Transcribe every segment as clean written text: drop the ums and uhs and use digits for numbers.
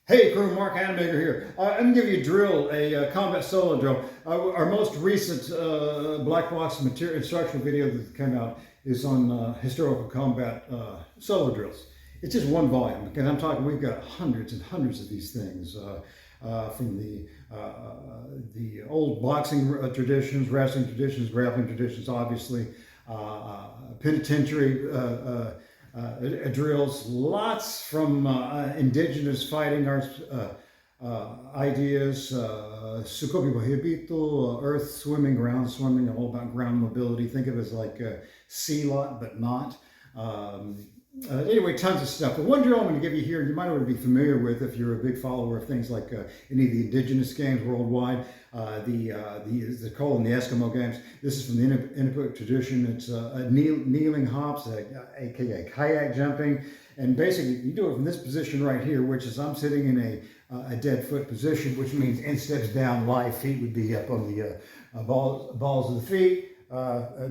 Hey crew, Mark Hanemaker here. I'm going to give you a drill, a combat solo drill. Our most recent black box material instructional video that came out is on historical combat solo drills. It's just one volume, because I'm talking, we've got hundreds and hundreds of these things from the old boxing traditions, wrestling traditions, grappling traditions, obviously, penitentiary drills, lots from indigenous fighting arts ideas, Sukobi Wahibito, earth swimming, ground swimming, all about ground mobility. Think of it as like sea lot, but not. Anyway, tons of stuff. The one drill I'm going to give you here, you might already be familiar with if you're a big follower of things like any of the indigenous games worldwide, the Cole and the Eskimo games. This is from the Inupiaq tradition. It's kneeling hops, aka kayak jumping. And basically, you do it from this position right here, which is I'm sitting in a dead foot position, which means in steps down, live feet would be up on the balls of the feet.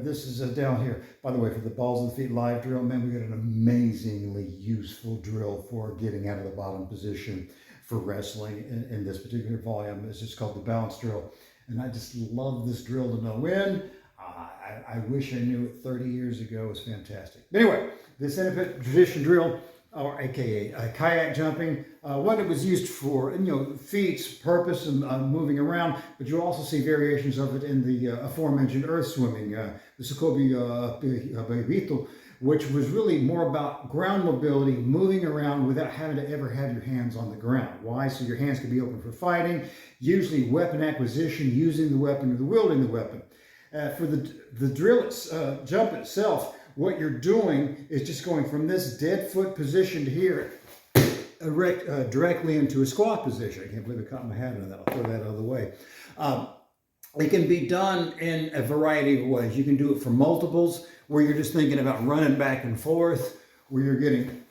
This is down here. By the way, for the balls of the feet live drill, man, we got an amazingly useful drill for getting out of the bottom position for wrestling in this particular volume. It's just called the balance drill. And I just love this drill to no end. I wish I knew it 30 years ago. It was fantastic. Anyway, this Inupiaq tradition drill, or aka kayak jumping, one that was used for feats, purpose, and moving around, but you also see variations of it in the aforementioned earth swimming, the Sukobi Wahibito, which was really more about ground mobility, moving around without having to ever have your hands on the ground. Why? So your hands can be open for fighting, usually weapon acquisition, using the weapon or wielding the weapon. For the drill jump itself, what you're doing is just going from this dead foot position to here, directly into a squat position. I can't believe I caught my hat on that. I'll throw that out of the way. It can be done in a variety of ways. You can do it for multiples, where you're just thinking about running back and forth, where you're getting,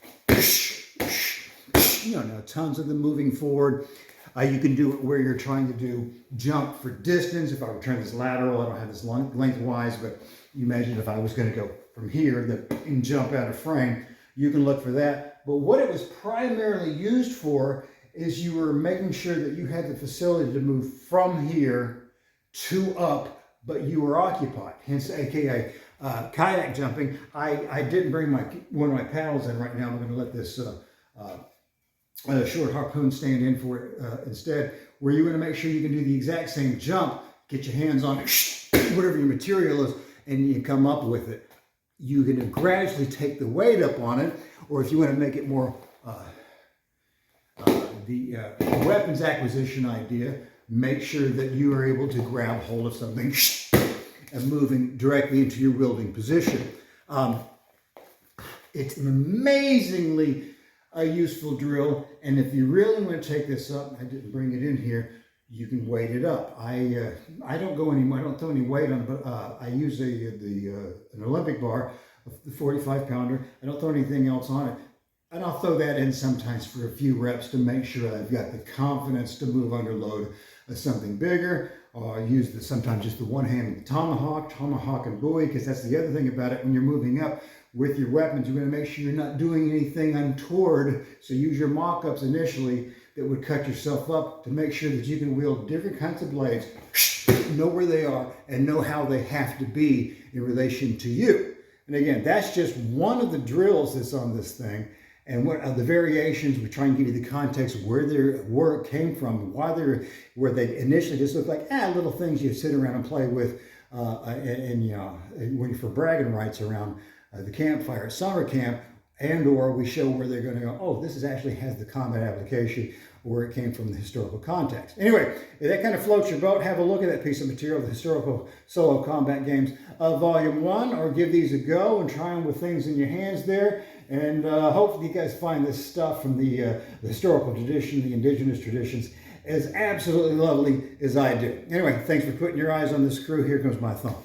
tons of them moving forward. You can do it where you're trying to do jump for distance. If I were trying this lateral, I don't have this lengthwise, but you imagine if I was going to go from here and jump out of frame, you can look for that. But what it was primarily used for is you were making sure that you had the facility to move from here to up, but you were occupied, hence aka kayak jumping. I didn't bring one of my paddles in right now. I'm going to let this short harpoon stand in for it instead, where you want to make sure you can do the exact same jump, get your hands on it, whatever your material is, and you come up with it. You can gradually take the weight up on it, or if you want to make it more the weapons acquisition idea, make sure that you are able to grab hold of something and moving directly into your wielding position. It's an amazingly useful drill, and if you really want to take this up, I didn't bring it in here, you can weight it up. I don't go anymore. I don't throw any weight on it, but I use an Olympic bar, the 45 pounder. I don't throw anything else on it. And I'll throw that in sometimes for a few reps to make sure I've got the confidence to move under load of something bigger. Or I use sometimes just the one-handed tomahawk and bowie, because that's the other thing about it. When you're moving up with your weapons, you're going to make sure you're not doing anything untoward. So use your mock-ups initially that would cut yourself up to make sure that you can wield different kinds of blades, know where they are, and know how they have to be in relation to you. And again, that's just one of the drills that's on this thing. And what are the variations? We try and give you the context where their work came from, where they initially just look like little things you sit around and play with, when you're for bragging rights around the campfire at summer camp, or we show where they're going to go, oh, this actually has the combat application, where it came from the historical context. Anyway, if that kind of floats your boat, have a look at that piece of material, the Historical Solo Combat Games Volume 1, or give these a go and try them with things in your hands there. And hopefully you guys find this stuff from the historical tradition, the indigenous traditions, as absolutely lovely as I do. Anyway, thanks for putting your eyes on this crew. Here comes my thumb.